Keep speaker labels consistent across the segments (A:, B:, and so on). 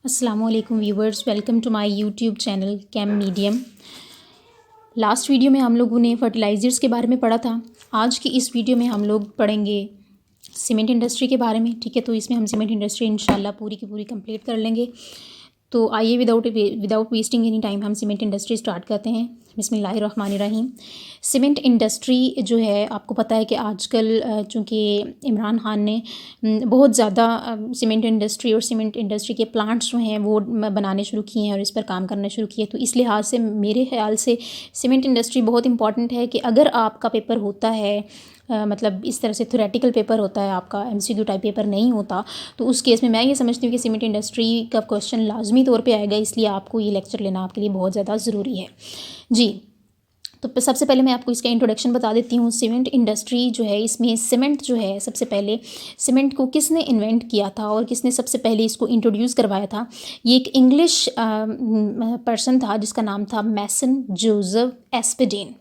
A: अस्सलामुअलैकुम viewers, welcome to my YouTube channel Cam Medium. Last video में हम लोगों ने फर्टिलाइज़र्स के बारे में पढ़ा था। आज की इस वीडियो में हम लोग पढ़ेंगे सीमेंट इंडस्ट्री के बारे में। ठीक है, तो इसमें हम सीमेंट इंडस्ट्री इंशाल्लाह पूरी की पूरी कंप्लीट कर लेंगे। तो आइए विदाउट वेस्टिंग एनी टाइम हम सीमेंट इंडस्ट्री स्टार्ट करते हैं। बिस्मिल्लाहिर्रहमानिर्रहीम। सीमेंट इंडस्ट्री जो है, आपको पता है कि आजकल चूँकि इमरान खान ने बहुत ज़्यादा सीमेंट इंडस्ट्री और सीमेंट इंडस्ट्री के प्लांट्स जो हैं वो बनाने शुरू किए हैं और इस पर काम करना शुरू किए। तो इस लिहाज से मेरे ख्याल से सीमेंट इंडस्ट्री बहुत इंपॉर्टेंट है कि अगर आपका पेपर होता है मतलब इस तरह से थ्योरेटिकल पेपर होता है, आपका एमसीक्यू टाइप पेपर नहीं होता, तो उस केस में मैं ये समझती हूँ कि सीमेंट इंडस्ट्री का क्वेश्चन लाजमी तौर पे आएगा। इसलिए आपको ये लेक्चर लेना आपके लिए बहुत ज़्यादा ज़रूरी है जी। तो सबसे पहले मैं आपको इसका इंट्रोडक्शन बता देती हूँ। सीमेंट इंडस्ट्री जो है, इसमें सीमेंट जो है, सबसे पहले सीमेंट को किसने इन्वेंट किया था और किसने सबसे पहले इसको इंट्रोड्यूस करवाया था। ये एक इंग्लिश पर्सन था जिसका नाम था मैसन जोसेफ एस्पेडीन।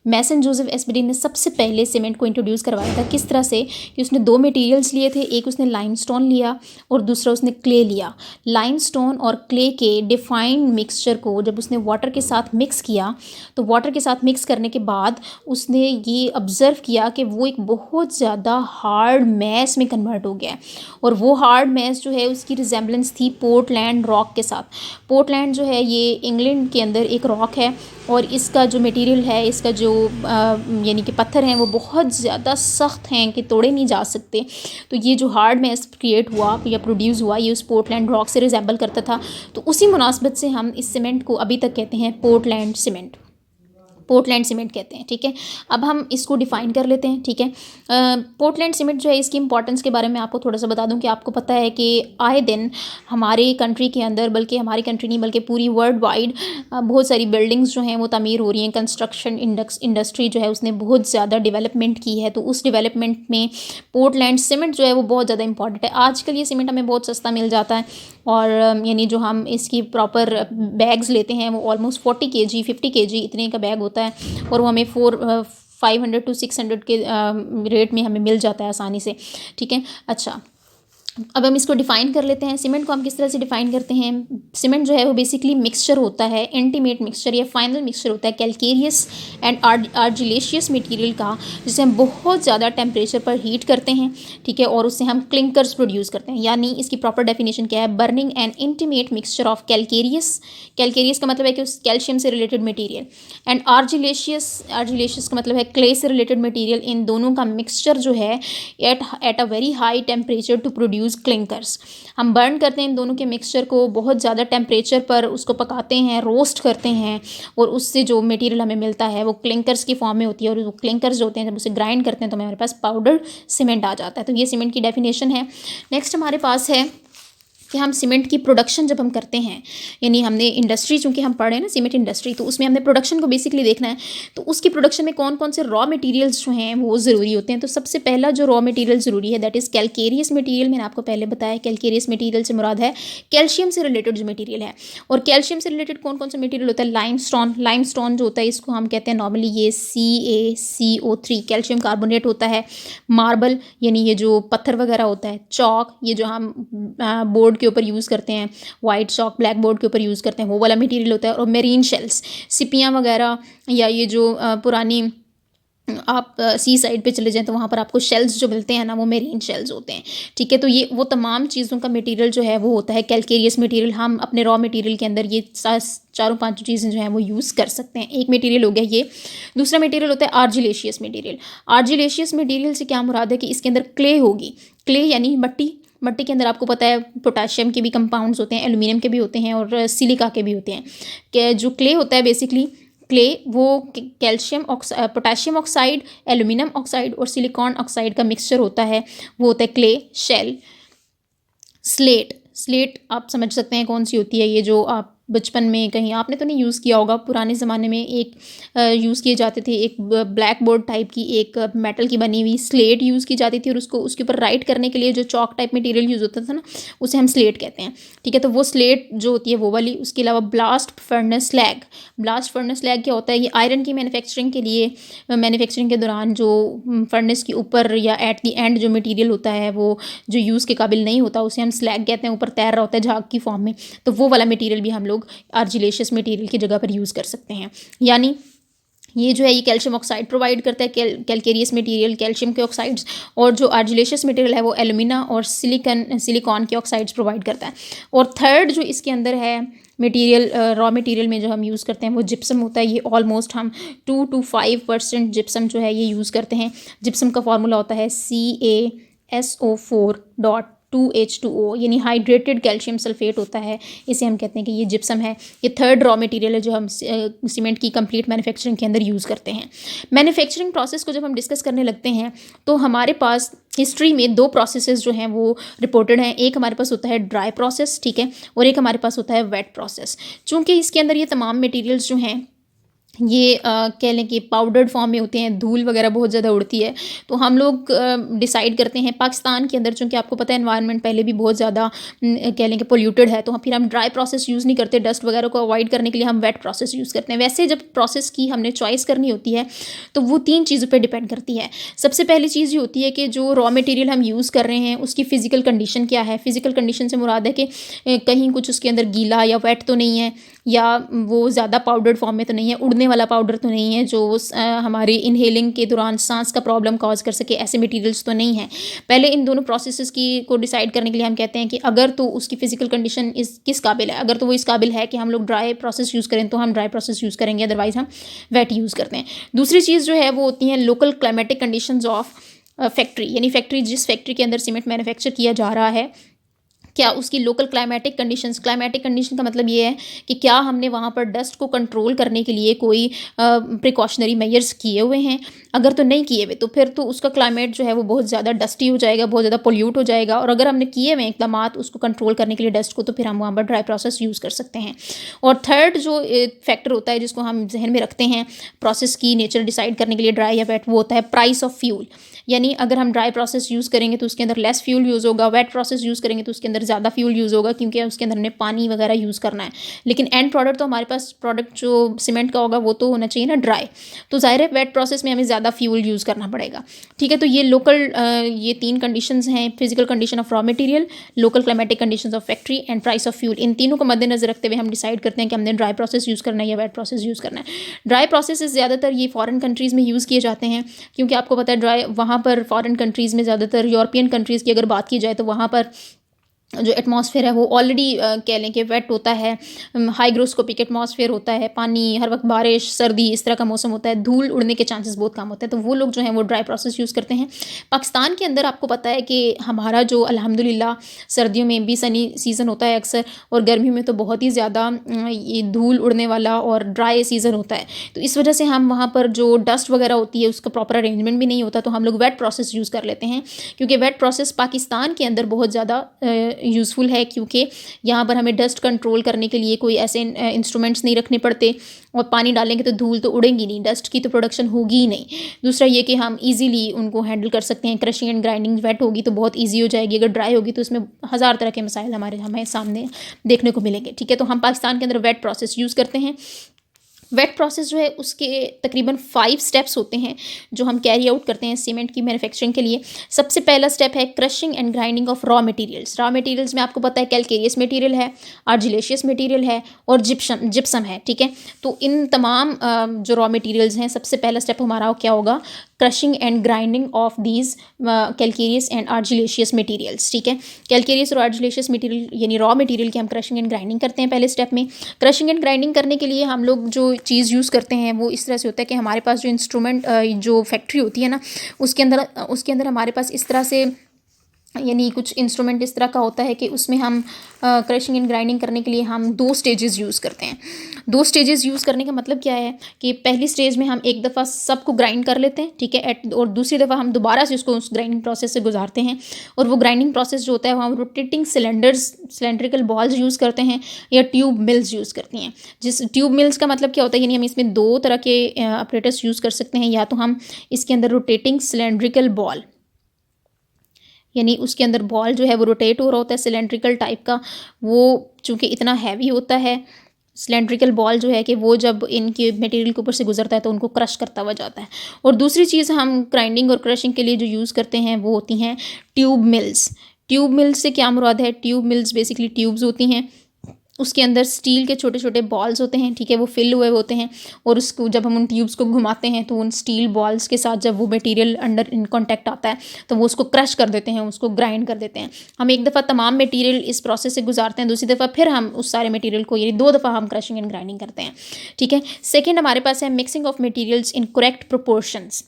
A: मैसन जोसेफ एस्पेडीन ने सबसे पहले सीमेंट को इंट्रोड्यूस करवाया था। किस तरह से कि उसने दो मटेरियल्स लिए थे, एक उसने लाइमस्टोन लिया और दूसरा उसने क्ले लिया। लाइमस्टोन और क्ले के डिफाइंड मिक्सचर को जब उसने वाटर के साथ मिक्स किया, तो वाटर के साथ मिक्स करने के बाद उसने ये ऑब्ज़र्व किया कि वो एक बहुत ज़्यादा हार्ड मैस में कन्वर्ट हो गया। और वो हार्ड मैस जो है उसकी रिजेम्बलेंस थी पोर्टलैंड रॉक के साथ। पोर्टलैंड जो है ये इंग्लैंड के अंदर एक रॉक है और इसका जो मटेरियल है, इसका जो यानी कि पत्थर हैं वो बहुत ज़्यादा सख्त हैं कि तोड़े नहीं जा सकते। तो ये जो हार्ड मैस क्रिएट हुआ या प्रोड्यूस हुआ, ये उस पोर्टलैंड रॉक से रिजेंबल करता था। तो उसी मुनासबत से हम इस सीमेंट को अभी तक कहते हैं पोर्टलैंड सीमेंट। पोर्टलैंड सीमेंट कहते हैं। ठीक है, अब हम इसको डिफ़ाइन कर लेते हैं। ठीक है, पोर्टलैंड सीमेंट जो है, इसकी इंपॉर्टेंस के बारे में आपको थोड़ा सा बता दूं कि आपको पता है कि आए दिन हमारे कंट्री के अंदर, बल्कि हमारी कंट्री नहीं बल्कि पूरी वर्ल्ड वाइड बहुत सारी बिल्डिंग्स जो हैं वो तमीर हो रही हैं। कंस्ट्रक्शन इंडस्ट्री जो है उसने बहुत ज़्यादा डेवलपमेंट की है। तो उस डेवलपमेंट में पोर्टलैंड सीमेंट जो है वो बहुत ज़्यादा इंपॉर्टेंट है। आजकल ये सीमेंट हमें बहुत सस्ता मिल जाता है और यानी जो हम इसकी प्रॉपर बैग्स लेते हैं वो ऑलमोस्ट 40 kg 50 kg इतने का बैग होता है और वो हमें 500 to 600 के रेट में हमें मिल जाता है आसानी से। ठीक है, अच्छा अब हम इसको डिफ़ाइन कर लेते हैं। सीमेंट को हम किस तरह से डिफ़ाइन करते हैं। सीमेंट जो है वो बेसिकली मिक्सचर होता है, इंटीमेट मिक्सचर या फाइनल मिक्सचर होता है कैलकेरियस एंड आर्जिलेशियस मटेरियल का, जिसे हम बहुत ज़्यादा टेम्परेचर पर हीट करते हैं। ठीक है, और उससे हम क्लिंकर्स प्रोड्यूस करते हैं। यानी इसकी प्रॉपर डेफिनेशन क्या है, burning and intimate mixture of calcareous. Calcareous का मतलब है कि उस कैल्शियम से रिलेटेड मटीरियल, एंड आर्जिलेशियस का मतलब है क्ले से रिलेटेड मटीरियल। इन दोनों का मिक्सचर जो है at a very high temperature to produce clinkers. हम बर्न करते हैं इन दोनों के मिक्सचर को, बहुत ज़्यादा टेम्परेचर पर उसको पकाते हैं, रोस्ट करते हैं और उससे जो मटेरियल हमें मिलता है वो क्लिंकर्स की फॉर्म में होती है। और वो क्लिंकर्स जो होते हैं जब उसे ग्राइंड करते हैं तो हमारे पास पाउडर सीमेंट आ जाता है। तो ये सीमेंट की डेफिनेशन है। नेक्स्ट हमारे पास है कि हम सीमेंट की प्रोडक्शन जब हम करते हैं, यानी हमने इंडस्ट्री चूँकि हम पढ़ रहे हैं ना सीमेंट इंडस्ट्री, तो उसमें हमने प्रोडक्शन को बेसिकली देखना है। तो उसकी प्रोडक्शन में कौन कौन से रॉ मटेरियल्स जो हैं वो ज़रूरी होते हैं। तो सबसे पहला जो रॉ मटेरियल ज़रूरी है दैट इज़ कैलकेरियस मटेरियल। मैंने आपको पहले बताया कैलकेरियस मटेरियल से मुराद है कैल्शियम से रिलेटेड जो मटेरियल है। और कैल्शियम से रिलेटेड कौन कौन सा मटेरियल होता है, लाइमस्टोन। लाइमस्टोन जो होता है इसको हम कहते हैं नॉर्मली ये CaCO3 कैल्शियम कार्बोनेट होता है। मार्बल यानी ये जो पत्थर वगैरह होता है। चॉक, ये जो हम बोर्ड के ऊपर यूज़ करते हैं, वाइट चॉक ब्लैक बोर्ड के ऊपर यूज़ करते हैं, वो वाला मटेरियल होता है। और मेरीन शेल्स, सिपियाँ वगैरह, या ये जो पुरानी आप सी साइड पे चले जाएं तो वहाँ पर आपको शेल्स जो मिलते हैं ना वो मेरीन शेल्स होते हैं। ठीक है, तो ये वो तमाम चीज़ों का मटेरियल जो है वो होता है कैलकेरियस मटेरियल। हम अपने रॉ मटेरियल के अंदर ये चारों पांचों चीज़ें जो हैं वो यूज़ कर सकते हैं। एक मटेरियल हो गया ये। दूसरा मटेरियल होता है आर्जिलेशियस मटेरियल। आर्जिलेशियस मटेरियल से क्या मुराद है कि इसके अंदर क्ले होगी। क्ले यानी मट्टी। मट्टी के अंदर आपको पता है पोटाशियम के भी कंपाउंड्स होते हैं, एल्यूमिनियम के भी होते हैं और सिलिका के भी होते हैं। कि जो क्ले होता है बेसिकली क्ले वो पोटाशियम ऑक्साइड, एल्यूमिनियम ऑक्साइड और सिलिकॉन ऑक्साइड का मिक्सचर होता है, वो होता है क्ले। शेल, स्लेट आप समझ सकते हैं कौन सी होती है, ये जो आप बचपन में कहीं आपने तो नहीं यूज़ किया होगा, पुराने ज़माने में एक यूज़ किए जाते थे, एक ब्लैक बोर्ड टाइप की एक मेटल की बनी हुई स्लेट यूज़ की जाती थी और उसको उसके ऊपर राइट करने के लिए जो चॉक टाइप मटेरियल यूज़ होता था ना, उसे हम स्लेट कहते हैं। ठीक है, तो वो स्लेट जो होती है वो वाली। उसके अलावा blast furnace slag. Blast furnace slag क्या होता है? ये आयरन की मैन्युफैक्चरिंग के लिए, मैन्युफैक्चरिंग के दौरान जो फर्नेस के ऊपर या एट द एंड जो मटेरियल होता है वो जो यूज़ के काबिल नहीं होता, उसे हम स्लैग कहते हैं, ऊपर तैर रहा होता है झाग की फॉर्म में। तो वो वाला मटेरियल भी हम लोग आर्जिलेशियस मटेरियल की जगह पर यूज़ कर सकते हैं। यानी ये जो है ये कैल्शियम ऑक्साइड प्रोवाइड करता है, कैलकेरियस मटेरियल कैल्शियम के ऑक्साइड्स, और जो आर्जिलेशियस मटेरियल है वो एल्यूमिना और सिलिकॉन के ऑक्साइड्स प्रोवाइड करता है। और थर्ड जो इसके अंदर है मटेरियल, रॉ मटेरियल में जो हम यूज़ करते हैं वो जिप्सम होता है। ये ऑलमोस्ट हम 2 to 5% जिप्सम जो है ये यूज़ करते हैं। जिप्सम का फॉर्मूला होता है CaSO4.2H2O, यानी हाइड्रेटेड कैल्शियम सल्फेट होता है, इसे हम कहते हैं कि ये जिप्सम है। ये थर्ड रॉ मटेरियल है जो हम सीमेंट की कंप्लीट मैन्युफैक्चरिंग के अंदर यूज़ करते हैं। मैन्युफैक्चरिंग प्रोसेस को जब हम डिस्कस करने लगते हैं तो हमारे पास हिस्ट्री में 2 प्रोसेसेस जो हैं वो रिपोर्टेड हैं। एक हमारे पास होता है ड्राई प्रोसेस, ठीक है, और एक हमारे पास होता है वेट प्रोसेस। चूँकि इसके अंदर ये तमाम मटेरियल्स जो हैं ये कह लें कि पाउडर्ड फॉर्म में होते हैं, धूल वगैरह बहुत ज़्यादा उड़ती है, तो हम लोग डिसाइड करते हैं पाकिस्तान के अंदर, चूँकि आपको पता है एनवायरनमेंट पहले भी बहुत ज़्यादा कह लें कि पोल्यूटेड है, तो फिर हम ड्राई प्रोसेस यूज़ नहीं करते। डस्ट वगैरह को अवॉइड करने के लिए हम वेट प्रोसेस यूज़ करते हैं। वैसे जब प्रोसेस की हमने चॉइस करनी होती है तो वो 3 चीज़ों पर डिपेंड करती है। सबसे पहली चीज़ ये होती है कि जो रॉ मटेरियल हम यूज़ कर रहे हैं उसकी फ़िज़िकल कंडीशन क्या है। फ़िज़िकल कंडीशन से मुराद है कि कहीं कुछ उसके अंदर गीला या वेट तो नहीं है, या वो ज़्यादा पाउडर्ड फॉर्म में तो नहीं है, उड़ने वाला पाउडर तो नहीं है जो हमारी इनहेलिंग के दौरान सांस का प्रॉब्लम कॉज कर सके, ऐसे मटेरियल्स तो नहीं है। पहले इन दोनों प्रोसेसेस की को डिसाइड करने के लिए हम कहते हैं कि अगर तो उसकी फ़िज़िकल कंडीशन किस काबिल है। अगर तो वो इस काबिल है कि हम लोग ड्राई प्रोसेस यूज़ करें तो हम ड्राई प्रोसेस यूज़ करेंगे, अदरवाइज़ हम वेट यूज़ करते हैं। दूसरी चीज़ जो है वो होती हैं local climatic conditions of factory, यानी फैक्ट्री जिस फैक्ट्री के अंदर सीमेंट मैन्युफैक्चर किया जा रहा है, क्या उसकी local climatic conditions. Climatic condition का मतलब ये है कि क्या हमने वहाँ पर डस्ट को कंट्रोल करने के लिए कोई प्रिकॉशनरी मेजर्स किए हुए हैं। अगर तो नहीं किए हुए तो फिर तो उसका क्लाइमेट जो है वो बहुत ज़्यादा डस्टी हो जाएगा, बहुत ज़्यादा पोल्यूट हो जाएगा। और अगर हमने किए हुए इकदाम उसको कंट्रोल करने के लिए डस्ट को, तो फिर हम वहाँ पर ड्राई प्रोसेस यूज़ कर सकते हैं। और थर्ड जो फैक्टर होता है जिसको हम जहन में रखते हैं प्रोसेस की नेचर डिसाइड करने के लिए ड्राई या वेट, वो होता है प्राइस ऑफ फ्यूल। यानी अगर हम ड्राई प्रोसेस यूज़ करेंगे तो उसके अंदर लेस फ्यूल यूज़ होगा, वेट प्रोसेस यूज़ करेंगे तो उसके अंदर ज़्यादा फ्यूल यूज़ होगा, क्योंकि उसके अंदर हमने पानी वगैरह यूज़ करना है। लेकिन एंड प्रोडक्ट तो हमारे पास प्रोडक्ट जो सीमेंट का होगा वो तो होना चाहिए ना ड्राई। तो ज़ाहिर है वेट प्रोसेस में हमें ज़्यादा फ्यूल यूज़ करना पड़ेगा। ठीक है, तो ये लोकल ये 3 कंडीशंस हैं, physical condition of raw material, local climatic conditions of factory and price of fuel. इन तीनों को मद्देनजर रखते हुए हम डिसाइड करते हैं कि हमने ड्राई प्रोसेस यूज़ करना है या वेट प्रोसेस यूज़ करना है। ड्राई प्रोसेस ज़्यादातर ये फॉरेन कंट्रीज़ में यूज़ किए जाते हैं, क्योंकि आपको पता है ड्राई वहाँ पर फॉरेन कंट्रीज़ में ज़्यादातर, यूरोपियन कंट्रीज़ की अगर बात की जाए तो वहाँ पर जो एटमॉस्फेयर है वो ऑलरेडी कह लें कि वेट होता है, हाईग्रोस्कोपिक एटमॉस्फेयर होता है, पानी हर वक्त, बारिश सर्दी इस तरह का मौसम होता है, धूल उड़ने के चांसेस बहुत कम होते हैं, तो वो लोग जो हैं वो ड्राई प्रोसेस यूज़ करते हैं। पाकिस्तान के अंदर आपको पता है कि हमारा जो अल्हम्दुलिल्लाह सर्दियों में भी सनी सीज़न होता है अक्सर, और गर्मियों में तो बहुत ही ज़्यादा ये धूल उड़ने वाला और ड्राई सीज़न होता है। तो इस वजह से हम वहाँ पर जो डस्ट वगैरह होती है उसका प्रॉपर अरेंजमेंट भी नहीं होता, तो हम लोग वेट प्रोसेस यूज़ कर लेते हैं, क्योंकि वेट प्रोसेस पाकिस्तान के अंदर बहुत ज़्यादा यूज़फुल है, क्योंकि यहाँ पर हमें डस्ट कंट्रोल करने के लिए कोई ऐसे इंस्ट्रूमेंट्स नहीं रखने पड़ते, और पानी डालेंगे तो धूल तो उड़ेंगी नहीं, डस्ट की तो प्रोडक्शन होगी ही नहीं। दूसरा ये कि हम इजीली उनको हैंडल कर सकते हैं। क्रशिंग एंड ग्राइंडिंग वेट होगी तो बहुत इजी हो जाएगी, अगर ड्राई होगी तो उसमें हज़ार तरह के मसाइल हमें सामने देखने को मिलेंगे। ठीक है, तो हम पाकिस्तान के अंदर वेट प्रोसेस यूज़ करते हैं। वेट प्रोसेस जो है उसके तकरीबन 5 स्टेप्स होते हैं जो हम कैरी आउट करते हैं सीमेंट की मैन्युफैक्चरिंग के लिए। सबसे पहला स्टेप है crushing and grinding of raw materials. Raw materials में आपको पता है कैलकेरियस मटेरियल है, आर्जिलेशियस मटेरियल है और जिप्सम है। ठीक है, तो इन तमाम जो रॉ मटेरियल्स हैं, सबसे पहला स्टेप हमारा क्या होगा, crushing and grinding of these calcareous and argillaceous materials. ठीक है, कैलकेरियस और आर्जिलेशियस मटेरियल यानी रॉ मटेरियल की हम क्रशिंग एंड ग्राइंडिंग करते हैं पहले स्टेप में। क्रशिंग एंड ग्राइंडिंग करने के लिए हम लोग जो चीज़ यूज़ करते हैं वो इस तरह से होता है कि हमारे पास जो इंस्ट्रूमेंट जो फैक्ट्री होती है ना, उसके अंदर हमारे पास इस तरह से यानी कुछ इंस्ट्रूमेंट इस तरह का होता है कि उसमें हम क्रशिंग एंड ग्राइंडिंग करने के लिए हम 2 स्टेजेस यूज़ करते हैं। 2 स्टेजेस यूज़ करने का मतलब क्या है कि पहली स्टेज में हम एक दफ़ा सबको ग्राइंड कर लेते हैं, ठीक है, और दूसरी दफ़ा हम दोबारा से उसको उस ग्राइंडिंग प्रोसेस से गुजारते हैं। और वो ग्राइंडिंग प्रोसेस जो होता है वो हम रोटेटिंग सिलेंड्रिकल बॉल्स यूज़ करते हैं या ट्यूब मिल्स यूज़ करती हैं। जिस ट्यूब मिल्स का मतलब क्या होता है, यानी हम इसमें 2 तरह के ऑपरेटर्स यूज़ कर सकते हैं। या तो हम इसके अंदर रोटेटिंग सिलेंड्रिकल बॉल, यानी उसके अंदर बॉल जो है वो रोटेट हो रहा होता है सिलेंड्रिकल टाइप का, वो चूँकि इतना हैवी होता है सिलेंड्रिकल बॉल जो है कि वो जब इनके मटेरियल के ऊपर से गुजरता है तो उनको क्रश करता हुआ जाता है। और दूसरी चीज़ हम ग्राइंडिंग और क्रशिंग के लिए जो यूज़ करते हैं वो होती हैं ट्यूब मिल्स। ट्यूब मिल्स से क्या मुराद है, ट्यूब मिल्स बेसिकली ट्यूब्स होती हैं, उसके अंदर स्टील के छोटे छोटे बॉल्स होते हैं, ठीक है, वो फिल हुए होते हैं। और उसको जब हम उन ट्यूब्स को घुमाते हैं तो उन स्टील बॉल्स के साथ जब वो मटेरियल अंडर इन कांटेक्ट आता है तो वो उसको क्रश कर देते हैं, उसको ग्राइंड कर देते हैं। हम एक दफ़ा तमाम मटेरियल इस प्रोसेस से गुजारते हैं, दूसरी दफ़ा फिर हम उस सारे मटेरियल को, यानी 2 दफ़ा हम क्रशिंग एंड ग्राइंडिंग करते हैं, ठीक है। सेकेंड हमारे पास है mixing of materials in correct proportions.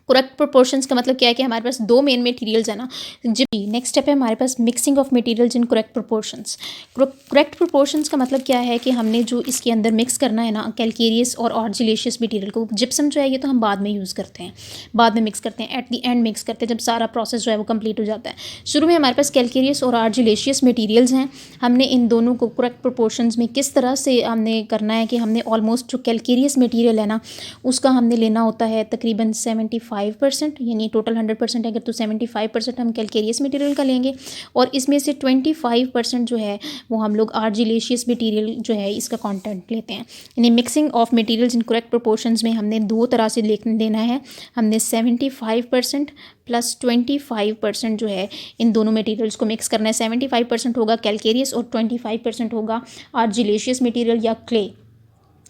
A: Correct proportions का मतलब क्या है कि हमारे पास 2 मेन मटेरियल्स है ना। जी, नेक्स्ट स्टेप है हमारे पास mixing of materials in correct proportions. Correct proportions का मतलब क्या है कि हमने जो इसके अंदर मिक्स करना है ना कैल्केरियस और आर्जिलेशियस मटेरियल को, जिप्सम जो है ये तो हम बाद में यूज़ करते हैं, बाद में मिक्स करते हैं, एट द एंड मिक्स करते हैं जब सारा प्रोसेस जो है वो कंप्लीट हो जाता है। शुरू में हमारे पास कैल्केरियस और आर्जिलेशियस मटेरियल्स हैं, हमने इन दोनों को करेक्ट प्रोपोर्शंस में किस तरह से हमने करना है कि हमने ऑलमोस्ट जो कैल्केरियस मटेरियल है ना उसका हमने लेना होता है तकरीबन 75%, यानी टोटल 100% अगर तो 75% हम कैल्केरियस मटेरियल का लेंगे और इसमें से 25% जो है वो हम लोग आर्जिलेशियस मटेरियल जो है इसका कंटेंट लेते हैं। यानी mixing of materials in correct proportions में हमने 2 तरह से लेना है। हमने 75% प्लस 25% जो है इन दोनों मटेरियल्स को मिक्स करना है। 75% होगा कैल्केरियस और 25% होगा आर्जिलेशियस मटेरियल या क्ले,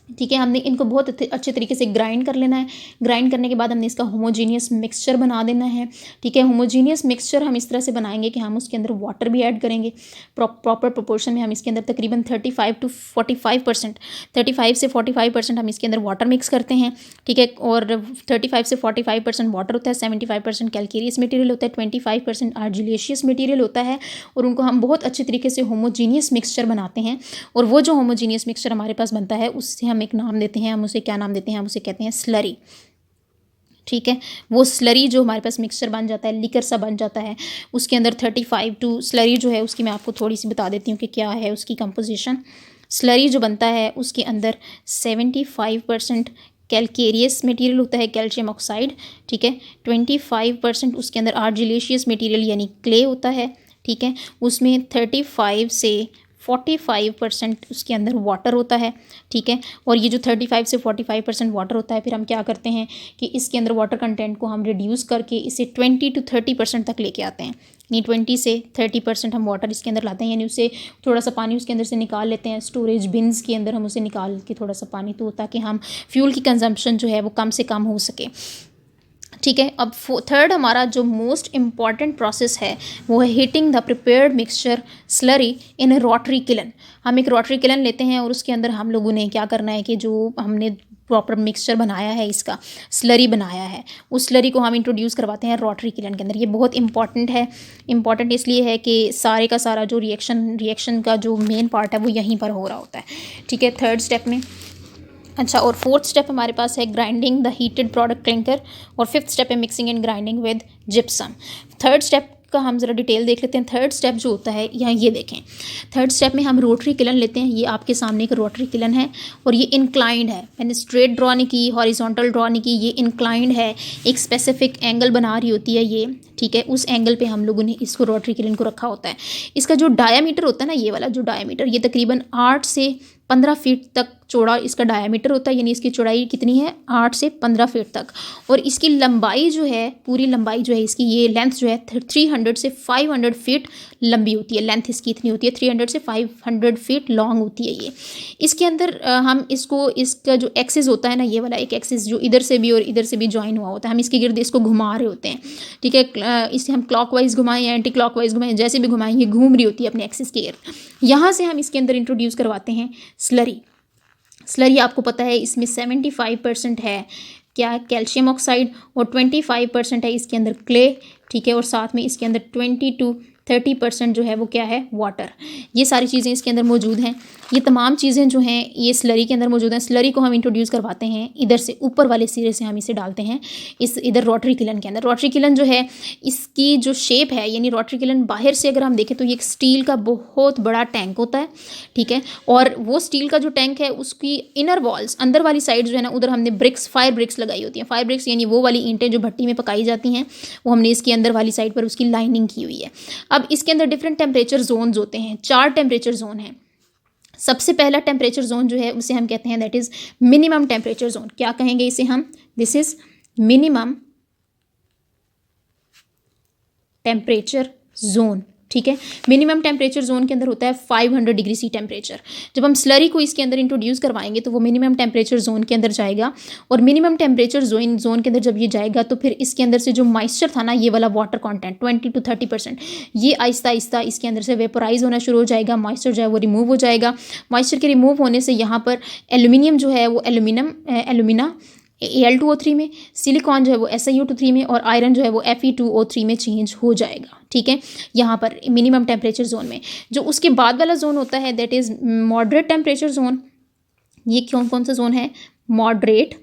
A: ठीक है। हमने इनको बहुत अच्छे तरीके से ग्राइंड कर लेना है। ग्राइंड करने के बाद हमने इसका होमोजीनियस मिक्सचर बना देना है, ठीक है। होमोजीनियस मिक्सचर हम इस तरह से बनाएंगे कि हम उसके अंदर वाटर भी ऐड करेंगे प्रॉपर प्रोपोर्शन में। हम इसके अंदर तकरीबन 35 to 45%, 35 से 45% हम इसके अंदर वाटर मिक्स करते हैं, ठीक है। और 35 से 45% वाटर होता है, 75% कैल्केरियस मटेरियल होता है, 25% आर्जिलेशियस मटेरियल होता है। और उनको हम बहुत अच्छे तरीके से होमोजीनियस मिक्सचर बनाते हैं। और वो जो होमोजीनियस मिक्सचर हमारे पास बनता है उससे हम एक नाम देते हैं, हम उसे क्या नाम देते हैं, हम उसे कहते हैं स्लरी, ठीक है। वो स्लरी जो हमारे पास मिक्सचर बन जाता है, लिकर सा बन जाता है, उसके अंदर 35 टू स्लरी जो है उसकी मैं आपको थोड़ी सी बता देती हूँ कि क्या है उसकी कंपोजिशन। स्लरी जो बनता है उसके अंदर 75% कैल्केरियस मटेरियल होता है, कैल्शियम ऑक्साइड, ठीक है। 25% उसके अंदर आर्जिलेशियस मटेरियल यानी क्ले होता है, ठीक है। उसमें 35 से 45% उसके अंदर वाटर होता है, ठीक है। और ये जो 35 से 45% वाटर होता है, फिर हम क्या करते हैं कि इसके अंदर वाटर कंटेंट को हम रिड्यूस करके इसे 20 to 30% तक लेके आते हैं। यानी 20 से 30% हम वाटर इसके अंदर लाते हैं, यानी उसे थोड़ा सा पानी उसके अंदर से निकाल लेते हैं स्टोरेज बिन्स के अंदर, हम उसे निकाल के थोड़ा सा पानी, तो ताकि हम फ्यूल की कंजम्पशन जो है वो कम से कम हो सके, ठीक है। अब थर्ड हमारा जो मोस्ट इम्पॉर्टेंट प्रोसेस है वो है heating the prepared mixture slurry in A rotary kiln. हम एक रोटरी किलन लेते हैं और उसके अंदर हम लोगों ने क्या करना है कि जो हमने प्रॉपर मिक्सचर बनाया है, इसका स्लरी बनाया है, उस स्लरी को हम इंट्रोड्यूस करवाते हैं रोटरी किलन के अंदर। ये बहुत इंपॉर्टेंट है। इंपॉर्टेंट इसलिए है कि सारे का सारा जो रिएक्शन का जो मेन पार्ट है वो यहीं पर हो रहा होता है, ठीक है, थर्ड स्टेप में। अच्छा, और फोर्थ स्टेप हमारे पास है grinding the heated product clinker, और फिफ्थ स्टेप है mixing and grinding with gypsum. Third step का हम ज़रा डिटेल देख लेते हैं। थर्ड स्टेप जो होता है, यहाँ ये देखें, थर्ड स्टेप में हम रोटरी किलन लेते हैं। ये आपके सामने एक रोटरी किलन है और ये इंक्लाइंड है, मैंने स्ट्रेट ड्रॉ नहीं की, हॉरिजॉन्टल ड्रॉ नहीं की, ये इंक्लाइंड है, एक स्पेसिफिक एंगल बना रही होती है ये, ठीक है। उस एंगल पे हम लोगों ने इसको रोटरी किलन को रखा होता है। इसका जो डायामीटर होता है ना, ये वाला जो डायामीटर, ये तकरीबन 8 से 15 फीट तक चौड़ा इसका डायामीटर होता है, यानी इसकी चौड़ाई कितनी है, 8 से 15 फीट तक। और इसकी लंबाई जो है, पूरी लंबाई जो है इसकी, ये लेंथ जो है 300 से 500 फीट लंबी होती है। लेंथ इसकी इतनी होती है, 300 से 500 फीट लॉन्ग होती है ये। इसके अंदर हम इसको, इसका जो एक्सिस होता है ना, ये वाला एक एक्सिस जो इधर से भी और इधर से भी ज्वाइन हुआ होता है, हम इसके गिर्द इसको घुमा रहे होते हैं, ठीक है। इसे हम क्लॉकवाइज घुमाएं या एंटी क्लॉकवाइज घुमाएं, जैसे भी घुमाएं, ये घूम रही होती है अपने एक्सिस के गिर्द। यहाँ से हम इसके अंदर इंट्रोड्यूस करवाते हैं स्लरी। स्लरी आपको पता है इसमें 75% है क्या, कैल्शियम ऑक्साइड, और 25% है इसके अंदर क्ले, ठीक है, और साथ में इसके अंदर 20 to 30% जो है वो क्या है, वाटर। ये सारी चीज़ें इसके अंदर मौजूद हैं। ये तमाम चीज़ें जो हैं ये स्लरी के अंदर मौजूद हैं। स्लरी को हम इंट्रोड्यूस करवाते हैं इधर से, ऊपर वाले सिरे से हम इसे डालते हैं इस इधर रोटरी किलन के अंदर। रोटरी किलन जो है इसकी जो शेप है, यानी रोटरी किलन बाहर से अगर हम देखें तो ये एक स्टील का बहुत बड़ा टैंक होता है, ठीक है। और वो स्टील का जो टैंक है उसकी इनर वॉल्स, अंदर वाली साइड जो है ना, उधर हमने ब्रिक्स, फायर ब्रिक्स लगाई होती हैं। फायर ब्रिक्स यानी वो वाली ईंटें जो भट्टी में पकाई जाती हैं, वो हमने इसके अंदर वाली साइड पर उसकी लाइनिंग की हुई है। अब इसके अंदर डिफरेंट टेम्परेचर जोन्स होते हैं, 4 टेम्परेचर जोन हैं। सबसे पहला टेम्परेचर जोन जो है उसे हम कहते हैं that is minimum temperature zone. क्या कहेंगे इसे हम, this is minimum temperature zone, ठीक है। मिनिमम टेम्परेचर जोन के अंदर होता है 500 डिग्री सी टेम्परेचर। जब हम स्लरी को इसके अंदर इंट्रोड्यूस करवाएंगे तो वो मिनिमम टेम्परेचर जोन के अंदर जाएगा, और मिनिमम टेम्परेचर जोन के अंदर जब ये जाएगा तो फिर इसके अंदर से जो मॉइस्चर था ना, ये वाला वाटर कंटेंट 20 to 30%, ये आहिस्ता आहिस्ता इसके अंदर से वेपोराइज होना शुरू हो जाएगा। मॉइस्चर जो है वो रिमूव हो जाएगा। मॉइस्चर के रिमूव होने से यहाँ पर एल्यूमिनियम जो है वो एल्यूमिना Al2O3 में, सिलिकॉन जो है वो SiO2 में, और आयरन जो है वो Fe2O3 में चेंज हो जाएगा, ठीक है। यहाँ पर मिनिमम टेम्परेचर जोन में जो उसके बाद वाला जोन होता है that is moderate temperature zone. ये कौन सा जोन है, moderate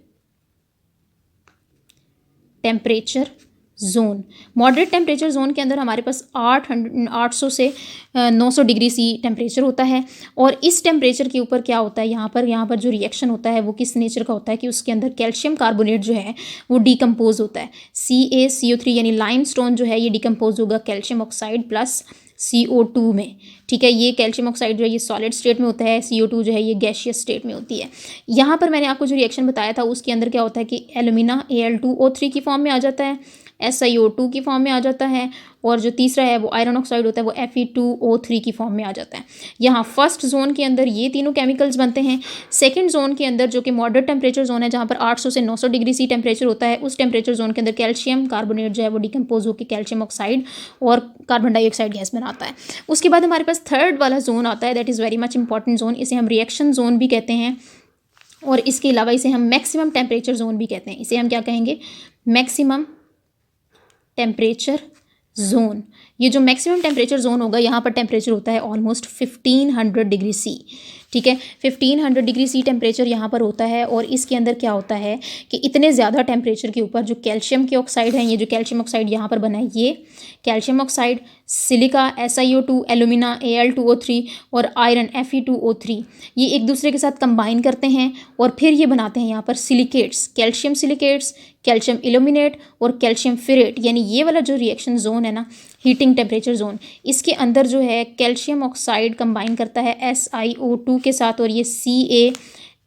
A: temperature zone. Moderate temperature zone के अंदर हमारे पास 800 से 900 डिग्री सी टेम्परेचर होता है। और इस टेम्परेचर के ऊपर क्या होता है, यहाँ पर जो रिएक्शन होता है वो किस नेचर का होता है कि उसके अंदर कैल्शियम कार्बोनेट जो है वो डिकम्पोज होता है। CaCO3 यानी लाइमस्टोन जो है ये डिकम्पोज होगा कैल्शियम ऑक्साइड प्लस CO2 में, ठीक है। ये कैल्शियम ऑक्साइड जो है ये सॉलिड स्टेट में होता है, CO2 जो है ये गैशियस स्टेट में होती है। यहाँ पर मैंने आपको जो रिएक्शन बताया था उसके अंदर क्या होता है कि एल्यूमिना Al2O3 की फॉर्म में आ जाता है, SiO2 की फॉर्म में आ जाता है, और जो तीसरा है वो आयरन ऑक्साइड होता है वो Fe2O3 की फॉर्म में आ जाता है। यहाँ फर्स्ट जोन के अंदर ये तीनों केमिकल्स बनते हैं। सेकंड जोन के अंदर जो कि मॉडरेट टेम्परेचर जोन है, जहाँ पर 800 से 900 डिग्री सी टेम्परेचर होता है, उस टेम्परेचर जोन के अंदर कैल्शियम कार्बोनेट जो है वो डिकम्पोज होकर कैल्शियम ऑक्साइड और कार्बन डाइऑक्साइड गैस बनाता है। उसके बाद हमारे पास थर्ड वाला जोन आता है that is very much important zone. इसे हम रिएक्शन जोन भी कहते हैं, और इसके अलावा इसे हम मैक्सिमम टेम्परेचर जोन भी कहते हैं। इसे हम क्या कहेंगे, मैक्सिमम टेम्परेचर जोन। ये जो मैक्सिमम टेम्परेचर जोन होगा, यहाँ पर टेम्परेचर होता है ऑलमोस्ट 1500 डिग्री सी, ठीक है। 1500 डिग्री सी टेम्परेचर यहाँ पर होता है। और इसके अंदर क्या होता है कि इतने ज़्यादा टेम्परेचर के ऊपर जो कैल्शियम के ऑक्साइड हैं, ये जो कैल्शियम ऑक्साइड यहाँ पर बना है, ये calcium oxide, silica SiO2, alumina Al2O3 और आयरन Fe2O3, ये एक दूसरे के साथ कंबाइन करते हैं और फिर ये बनाते हैं यहाँ पर silicates, calcium silicates, calcium illuminate और कैल्शियम फेरेट। यानी ये वाला जो रिएक्शन जोन है ना, हीटिंग टेम्परेचर जोन, इसके अंदर जो है कैल्शियम ऑक्साइड कंबाइन करता है SiO2 के साथ, और ये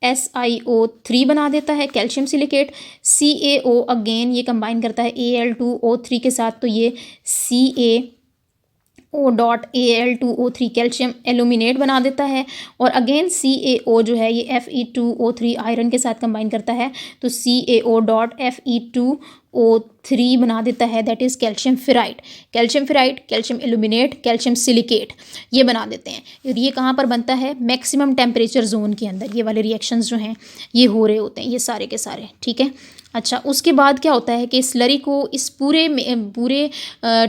A: CaSiO3 बना देता है कैल्शियम सिलिकेट। CaO अगेन ये कंबाइन करता है Al2O3 के साथ, तो ये CaO.Al2O3 कैल्शियम एल्यूमिनेट बना देता है। और अगेन CaO जो है ये Fe2O3 आयरन के साथ कंबाइन करता है, तो CaO.Fe2O3 बना देता है that is calcium ferrite. Calcium ferrite, calcium aluminate, calcium silicate, ये बना देते हैं। और ये कहाँ पर बनता है, मैक्सिमम टेम्परेचर जोन के अंदर ये वाले रिएक्शंस जो हैं ये हो रहे होते हैं, ये सारे के सारे, ठीक है। अच्छा, उसके बाद क्या होता है कि स्लरी को इस पूरे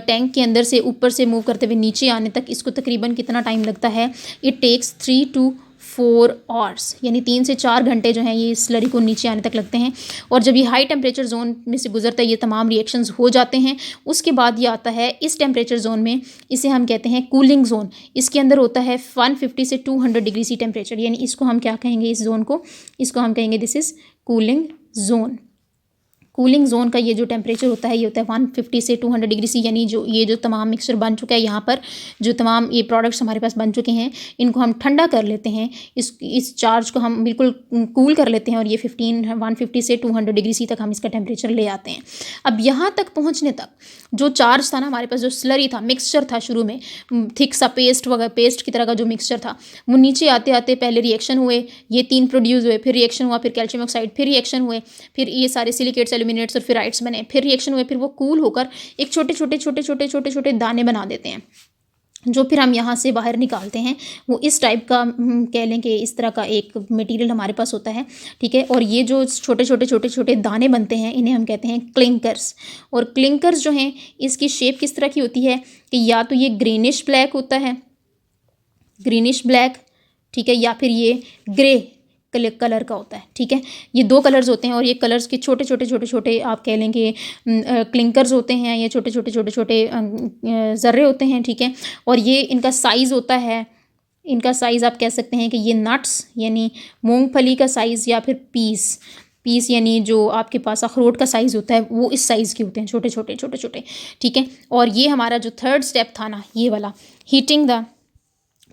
A: टैंक के अंदर से ऊपर से मूव करते हुए नीचे आने तक इसको तकरीबन कितना टाइम लगता है, इट टेक्स 3 to 4 hours, यानी 3 से 4 घंटे जो हैं ये स्लरी को नीचे आने तक लगते हैं। और जब ये हाई टेम्परेचर जोन में से गुजरता है, ये तमाम रिएक्शंस हो जाते हैं। उसके बाद ये आता है इस टेम्परेचर जोन में, इसे हम कहते हैं कूलिंग जोन। इसके अंदर होता है 150 से 200 डिग्री सी टेम्परेचर, यानी इसको हम क्या कहेंगे, इस जोन को, इसको हम कहेंगे this is cooling zone. Cooling zone का ये जो टेम्परेचर होता है ये होता है 150 से 200 डिग्री सी, यानी जो तमाम मिक्सचर बन चुका है, यहाँ पर जो तमाम ये प्रोडक्ट्स हमारे पास बन चुके हैं, इनको हम ठंडा कर लेते हैं, इस चार्ज को हम बिल्कुल कूल कर लेते हैं, और ये 150 से 200 डिग्री सी तक हम इसका टेम्परेचर ले आते हैं। अब यहाँ तक पहुँचने तक जो चार्ज था ना हमारे पास, जो स्लरी था, मिक्सचर था, शुरू में थिक सा पेस्ट वगैरह, पेस्ट की तरह का जो मिक्सचर था, वो नीचे आते आते पहले रिएक्शन हुए, ये 3 प्रोड्यूस हुए, फिर रिएक्शन हुआ, फिर कैल्शियम ऑक्साइड, फिर रिएक्शन हुए, फिर ये सारे सिलिकेट्स, एल्यूमिनेट्स और फेराइड्स बने, फिर रिएक्शन हुए, फिर वो कूल होकर एक छोटे छोटे दाने बना देते हैं। जो फिर हम यहाँ से बाहर निकालते हैं वो इस टाइप का कह लें कि इस तरह का एक मटेरियल हमारे पास होता है, ठीक है। और ये जो छोटे छोटे छोटे छोटे दाने बनते हैं इन्हें हम कहते हैं क्लिंकर्स। और क्लिंकर्स जो हैं इसकी शेप किस तरह की होती है कि या तो ये ग्रीनिश ब्लैक होता है, ग्रीनिश ब्लैक, ठीक है, या फिर ये ग्रे कलर का होता है, ठीक है। ये दो कलर्स होते हैं और ये कलर्स के छोटे छोटे छोटे छोटे आप कह लेंगे क्लिंकर्स होते हैं, ये छोटे छोटे छोटे छोटे ज़र्रे होते हैं, ठीक है। और ये इनका साइज़ होता है, इनका साइज़ आप कह सकते हैं कि ये नट्स यानी मूंगफली का साइज़ या फिर पीस यानी जो आपके पास अखरोट का साइज़ होता है वो इस साइज़ के होते हैं, छोटे छोटे छोटे छोटे, ठीक है। और ये हमारा जो थर्ड स्टेप था ना ये वाला, heating the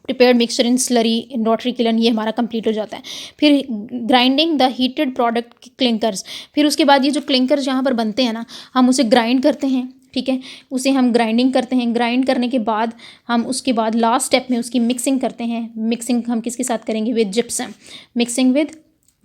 A: prepared mixture in slurry in rotary kiln, ये हमारा कंप्लीट हो जाता है। फिर grinding the heated product clinkers, फिर उसके बाद ये जो क्लिंकर्स यहाँ पर बनते हैं ना हम उसे ग्राइंड करते हैं, ठीक है, उसे हम ग्राइंडिंग करते हैं। ग्राइंड करने के बाद हम उसके बाद लास्ट स्टेप में उसकी मिक्सिंग करते हैं। मिक्सिंग हम किसके साथ करेंगे? With gypsum, mixing with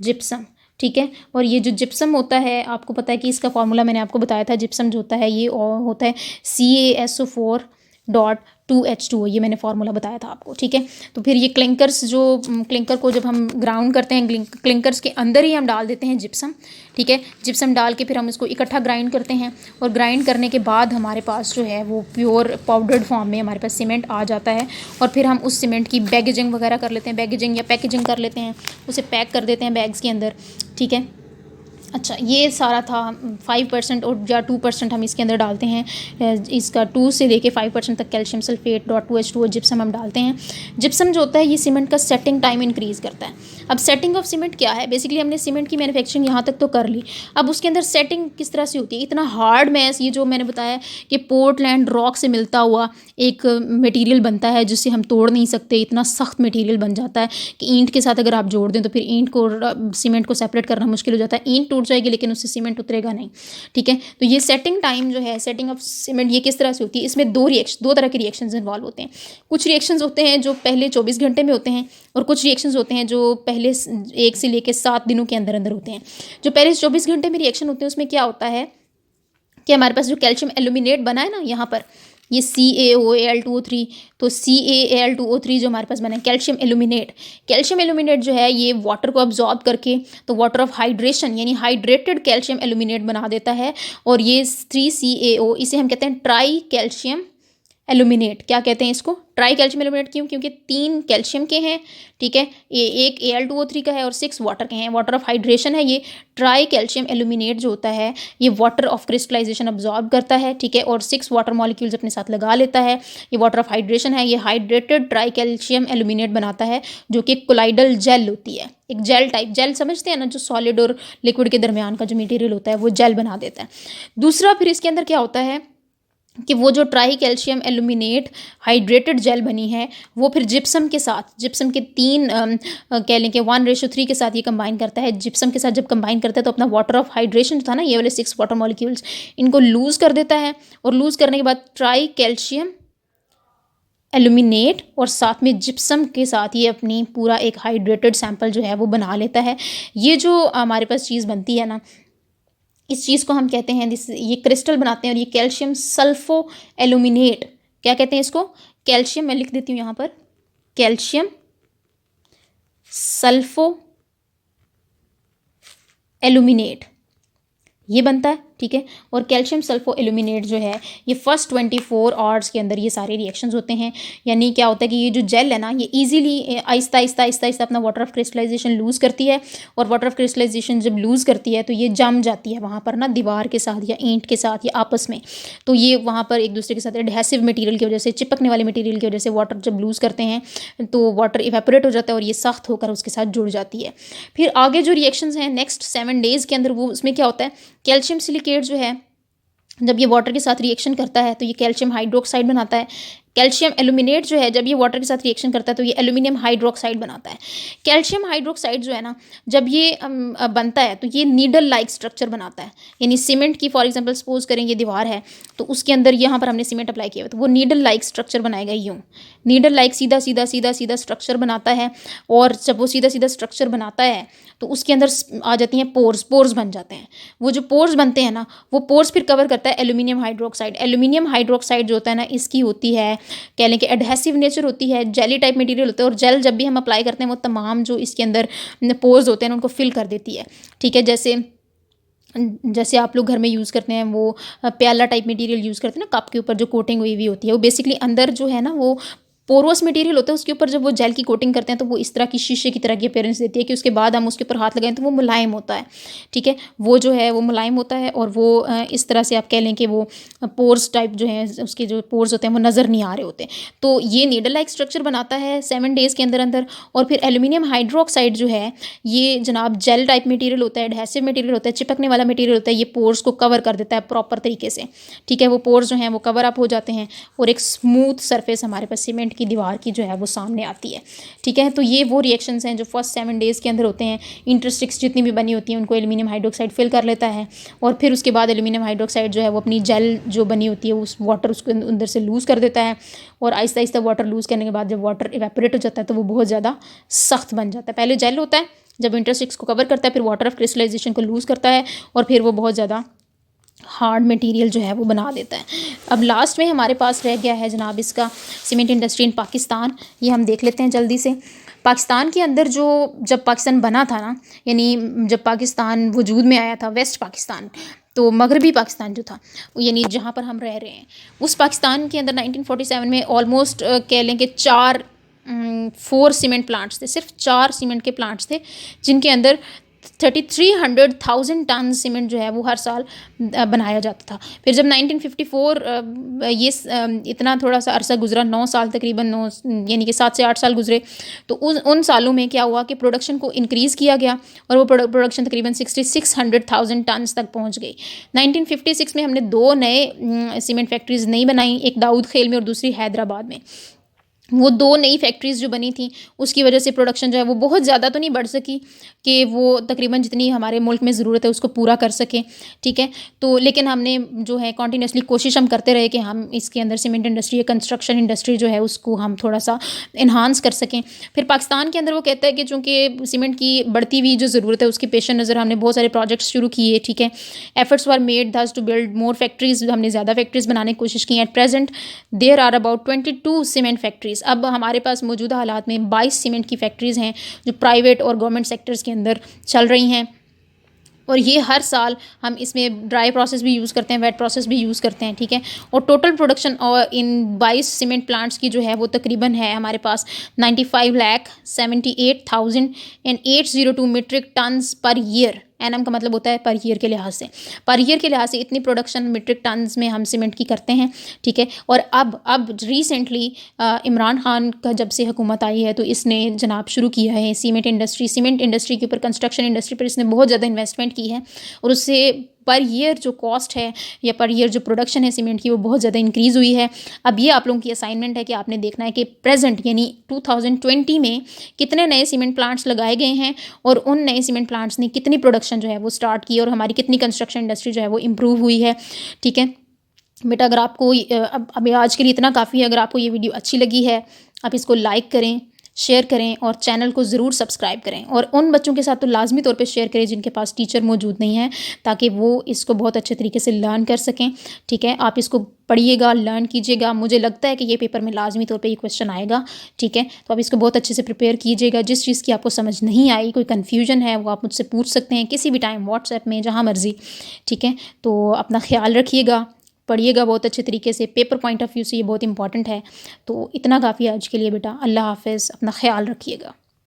A: gypsum, ठीक है। और ये जो जिप्सम होता है आपको पता है कि इसका फॉर्मूला मैंने आपको बताया था, जिप्सम जो होता है ये होता है CaSO4.2H2O, ये मैंने फार्मूला बताया था आपको, ठीक है। तो फिर ये क्लिंकर्स जो क्लिंकर को जब हम ग्राउंड करते हैं क्लिंकर्स के अंदर ही हम डाल देते हैं जिप्सम, ठीक है। जिप्सम डाल के फिर हम इसको इकट्ठा ग्राइंड करते हैं और ग्राइंड करने के बाद हमारे पास जो है वो प्योर पाउडर्ड फॉर्म में हमारे पास सीमेंट आ जाता है। और फिर हम उस सीमेंट की बैगेजिंग वगैरह कर लेते हैं, बैगेजिंग या पैकेजिंग कर लेते हैं, उसे पैक कर देते हैं बैग्स के अंदर, ठीक है। अच्छा, ये सारा था 5% और या 2% हम इसके अंदर डालते हैं, इसका 2 से लेके 5% तक कैल्शियम सल्फेट .2H2O जिप्सम हम डालते हैं। जिप्सम जो होता है ये सीमेंट का सेटिंग टाइम इंक्रीज़ करता है। अब सेटिंग ऑफ सीमेंट क्या है? बेसिकली हमने सीमेंट की मैन्युफैक्चरिंग यहाँ तक तो कर ली, अब उसके अंदर सेटिंग किस तरह से होती है? इतना हार्ड मैस, ये जो मैंने बताया कि पोर्टलैंड रॉक से मिलता हुआ एक मटेरियल बनता है जिससे हम तोड़ नहीं सकते, इतना सख्त मटेरियल बन जाता है कि ईंट के साथ अगर आप जोड़ दें तो फिर ईंट को सीमेंट को सेपरेट करना मुश्किल हो जाता है। ईंट टूट जाएगी लेकिन उससे सीमेंट उतरेगा नहीं, ठीक है। तो ये सेटिंग टाइम जो है, सेटिंग ऑफ सीमेंट, ये किस तरह से होती है? इसमें दो तरह के रिएक्शंस इन्वॉल्व होते हैं। कुछ रिएक्शंस होते हैं जो पहले 24 घंटे में होते हैं और कुछ रिएक्शंस होते हैं जो पहले 1 से लेकर 7 दिनों के अंदर अंदर होते हैं। जो पहले 24 घंटे में रिएक्शन होते हैं उसमें क्या होता है कि हमारे पास जो कैल्शियम एल्यूमिनेट बना है ना यहाँ पर, ये CaOAl2O3, तो CaAl2O3 जो हमारे पास बना है कैल्शियम एल्यूमिनेट जो है ये वाटर को अब्जॉर्ब करके तो वाटर ऑफ हाइड्रेशन यानी हाइड्रेटेड कैल्शियम एल्यूमिनेट बना देता है। और ये 3CaO, इसे हम कहते हैं ट्राई कैल्शियम एल्यूमिनेट। क्या कहते हैं इसको? Try calcium aluminate. क्यों? क्योंकि 3 कैल्शियम के हैं, ठीक है, ये एक Al2O3 का है और 6 वाटर के हैं। वाटर ऑफ हाइड्रेशन है ये। ट्राई कैल्शियम एल्यूमिनेट जो होता है ये वाटर ऑफ क्रिस्टलाइजेशन अब्जॉर्ब करता है, ठीक है, और 6 वाटर मॉलिक्यूल्स अपने साथ लगा लेता है। ये वाटर ऑफ हाइड्रेशन है, ये हाइड्रेटेड ट्राई कैल्शियम एल्यूमिनेट बनाता है जो कि कोलाइडल जेल होती है, एक जेल टाइप। जेल समझते हैं ना, जो सॉलिड और लिक्विड के दरमियान का जो मटेरियल होता है वो जेल बना देता है। दूसरा फिर इसके अंदर क्या होता है कि वो जो tricalcium aluminate hydrated gel बनी है वो फिर जिप्सम के साथ, जिप्सम के 3 कह लें कि 1:3 के साथ ये कंबाइन करता है। जिप्सम के साथ जब कंबाइन करता है तो अपना वाटर ऑफ हाइड्रेशन था ना, ये वाले 6 वाटर मॉलिक्यूल्स, इनको लूज़ कर देता है। और लूज़ करने के बाद ट्राई कैल्शियम एल्यूमिनेट और साथ में जिप्सम के साथ ये अपनी पूरा एक हाइड्रेटेड सैंपल जो है वो बना लेता है। ये जो हमारे पास चीज़ बनती है ना, इस चीज़ को हम कहते हैं, ये क्रिस्टल बनाते हैं। और ये कैल्शियम सल्फो एल्यूमिनेट, क्या कहते हैं इसको? कैल्शियम, मैं लिख देती हूँ यहाँ पर, कैल्शियम सल्फो एल्यूमिनेट ये बनता है, ठीक है। और कैल्शियम सल्फो एल्यूमिनेट जो है ये फर्स्ट 24 आवर्स के अंदर ये सारे रिएक्शंस होते हैं। यानी क्या होता है कि ये जो जेल है ना ये इजीली आहिस्ता आहिस्ता आहिस्ता आहिस्ता अपना वाटर ऑफ क्रिस्टलाइजेशन लूज़ करती है। और वाटर ऑफ क्रिस्टलाइजेशन जब लूज़ करती है तो ये जम जाती है वहाँ पर ना, दीवार के साथ या ईंट के साथ या आपस में। तो ये वहाँ पर एक दूसरे के साथ एडहेसिव मटीरियल की वजह से, चिपकने वाले मटीरियल की वजह से वाटर जब लूज़ करते हैं तो वाटर इवेपोरेट हो जाता है और ये सख्त होकर उसके साथ जुड़ जाती है। फिर आगे जो रिएक्शंस हैं नेक्स्ट 7 डेज़ के अंदर, वो उसमें क्या होता है, कैल्शियम सिलिकेट जो है जब ये वाटर के साथ रिएक्शन करता है तो ये कैल्शियम हाइड्रोक्साइड बनाता है। कैल्शियम एल्यूमिनेट जो है जब ये वाटर के साथ रिएक्शन करता है तो ये एल्यूमिनियम हाइड्रोक्साइड बनाता है। कैल्शियम हाइड्रोक्साइड जो है ना जब ये बनता है तो ये नीडल लाइक स्ट्रक्चर बनाता है। यानी सीमेंट की फॉर एग्जांपल सपोज करें ये दीवार है तो उसके अंदर यहाँ पर हमने सीमेंट अप्लाई किया हुआ तो वो नीडल लाइक स्ट्रक्चर बनाएगा यूँ। नीडल लाइक सीधा सीधा सीधा सीधा स्ट्रक्चर बनाता है, और जब वो सीधा सीधा स्ट्रक्चर बनाता है तो उसके अंदर आ जाती हैं पोर्स, पोर्स बन जाते हैं। वो जो पोर्स बनते हैं ना, वो पोर्स फिर कवर करता है एल्यूमिनियम हाइड्रोक्साइड। एल्यूमिनियम हाइड्रोक्साइड जो होता है ना, इसकी होती है, कह लें कि एडहेसिव नेचर होती है, जेली टाइप मटेरियल होता है, और जेल जब भी हम अप्लाई करते हैं वो तमाम जो इसके अंदर पोर्स होते हैं उनको फिल कर देती है। ठीक है, जैसे जैसे आप लोग घर में यूज़ करते हैं वो प्याला टाइप मटेरियल यूज़ करते हैं ना, कप के ऊपर जो कोटिंग हुई हुई होती है, वो बेसिकली अंदर जो है ना वो पोरोस मटेरियल होता है, उसके ऊपर जब वो जेल की कोटिंग करते हैं तो वो इस तरह की शीशे की तरह की अपीयरेंस देती है कि उसके बाद हम उसके ऊपर हाथ लगाएं तो वो मुलायम होता है। ठीक है, वो जो है वो मुलायम होता है, और वो इस तरह से आप कह लें कि वो पोर्स टाइप जो है, उसके जो पोर्स होते हैं वो नज़र नहीं आ रहे होते। तो ये नीडल लाइक स्ट्रक्चर बनाता है 7 डेज़ के अंदर अंदर। और फिर एल्यूमिनियम हाइड्रोक्साइड जो है, ये जनाब जेल टाइप मटेरियल होता है, एडहेसिव मटेरियल होता है, चिपकने वाला मटेरियल होता है, ये पोर्स को कवर कर देता है प्रॉपर तरीके से। ठीक है, वो पोर्स जो हैं वो कवर अप हो जाते हैं, और एक स्मूथ सरफेस हमारे पास सीमेंट की दीवार की जो है वो सामने आती है। ठीक है, तो ये वो रिएक्शंस हैं जो फर्स्ट 7 डेज़ के अंदर होते हैं। इंटरस्टिक्स जितनी भी बनी होती हैं उनको एल्यूमिनियम हाइड्रोक्साइड फिल कर लेता है, और फिर उसके बाद एल्यूमिनियम हाइड्रोक्साइड जो है वो अपनी जेल जो बनी होती है उस वाटर उसको अंदर से लूज़ कर देता है, और आहिस्ता आहिस्ता वाटर लूज़ करने के बाद जब वाटर इवेपोरेट हो जाता है तो वो बहुत ज़्यादा सख्त बन जाता है। पहले जेल होता है, जब इंटरस्टिक्स को कवर करता है, फिर वाटर ऑफ क्रिस्टलाइजेशन को लूज़ करता है, और फिर वो बहुत ज़्यादा हार्ड मटेरियल जो है वो बना देता है। अब लास्ट में हमारे पास रह गया है जनाब इसका सीमेंट इंडस्ट्री इन पाकिस्तान। ये हम देख लेते हैं जल्दी से। पाकिस्तान के अंदर जो जब पाकिस्तान बना था ना, यानी जब पाकिस्तान वजूद में आया था, वेस्ट पाकिस्तान, तो मगरबी पाकिस्तान जो था, यानी जहाँ पर हम रह रहे हैं, उस पाकिस्तान के अंदर 1947 में ऑलमोस्ट कह लें कि 4 सीमेंट प्लांट्स थे, सिर्फ 4 सीमेंट के प्लांट्स थे, जिनके अंदर 3,300,000 टन सीमेंट जो है वो हर साल बनाया जाता था। फिर जब 1954 ये इतना थोड़ा सा अरसा गुजरा, 9 साल तकरीबन, 9 यानी कि 7 से 8 साल गुजरे, तो उन सालों में क्या हुआ कि प्रोडक्शन को इंक्रीज़ किया गया, और वो प्रोडक्शन तकरीबन 6,600,000 टन तक पहुंच गई। 1956 में हमने 2 नए सीमेंट फैक्ट्रीज़ नई बनाई, एक दाऊद खेल में और दूसरी हैदराबाद में। वो 2 नई फैक्ट्रीज़ जो बनी थी उसकी वजह से प्रोडक्शन जो है वो बहुत ज़्यादा तो नहीं बढ़ सकी कि वो तकरीबन जितनी हमारे मुल्क में ज़रूरत है उसको पूरा कर सकें। ठीक है, तो लेकिन हमने जो है कॉन्टीन्यूसली कोशिश हम करते रहे कि हम इसके अंदर सीमेंट इंडस्ट्री या कंस्ट्रक्शन इंडस्ट्री जो है उसको हम थोड़ा सा इन्हांस कर सकें। फिर पाकिस्तान के अंदर वो कहता है कि चूँकि सीमेंट की बढ़ती हुई जो ज़रूरत है उसके पेश नज़र हमने बहुत सारे प्रोजेक्ट्स शुरू किए। ठीक है, efforts were made thus to build more factories, हमने ज़्यादा फैक्ट्रीज़ बनाने की कोशिश की। At present there are about 22 cement factories. अब हमारे पास मौजूदा हालात में 22 सीमेंट की फैक्ट्रीज़ हैं जो प्राइवेट और गवर्नमेंट सेक्टर्स के अंदर चल रही हैं, और ये हर साल हम इसमें ड्राई प्रोसेस भी यूज़ करते हैं, वेट प्रोसेस भी यूज़ करते हैं। ठीक है, और टोटल प्रोडक्शन और इन 22 सीमेंट प्लांट्स की जो है वो तकरीबन है हमारे पास 95,78,802 metric tons per year. NM का मतलब होता है पर ईयर के लिहाज से, पर ईयर के लिहाज से इतनी प्रोडक्शन मीट्रिक टन्स में हम सीमेंट की करते हैं। ठीक है, और अब रिसेंटली इमरान खान का जब से हुकूमत आई है तो इसने जनाब शुरू किया है सीमेंट इंडस्ट्री के ऊपर, कंस्ट्रक्शन इंडस्ट्री पर इसने बहुत ज़्यादा इन्वेस्टमेंट की है, और उससे पर ईयर जो कॉस्ट है या पर ईयर जो प्रोडक्शन है सीमेंट की वो बहुत ज़्यादा इंक्रीज़ हुई है। अब ये आप लोगों की असाइनमेंट है कि आपने देखना है कि प्रेजेंट यानी 2020 में कितने नए सीमेंट प्लांट्स लगाए गए हैं, और उन नए सीमेंट प्लांट्स ने कितनी प्रोडक्शन जो है वो स्टार्ट की, और हमारी कितनी कंस्ट्रक्शन इंडस्ट्री जो है वो इम्प्रूव हुई है। ठीक है बेटा, अगर आपको अभी आज के लिए इतना काफ़ी है। अगर आपको ये वीडियो अच्छी लगी है, आप इसको लाइक करें, शेयर करें, और चैनल को ज़रूर सब्सक्राइब करें, और उन बच्चों के साथ तो लाजमी तौर पे शेयर करें जिनके पास टीचर मौजूद नहीं है, ताकि वो इसको बहुत अच्छे तरीके से लर्न कर सकें। ठीक है, आप इसको पढ़िएगा, लर्न कीजिएगा। मुझे लगता है कि ये पेपर में लाजमी तौर पे ये क्वेश्चन आएगा। ठीक है, तो आप इसको बहुत अच्छे से प्रिपेयर कीजिएगा। जिस चीज़ की आपको समझ नहीं आई, कोई कन्फ्यूजन है, वो आप मुझसे पूछ सकते हैं किसी भी टाइम, व्हाट्सएप में, जहाँ मर्ज़ी। ठीक है, तो अपना ख्याल रखिएगा, पढ़िएगा बहुत अच्छे तरीके से, पेपर पॉइंट ऑफ व्यू से ये बहुत इंपॉर्टेंट है। तो इतना काफ़ी है आज के लिए बेटा। अल्लाह हाफ़िज़, अपना ख्याल रखिएगा।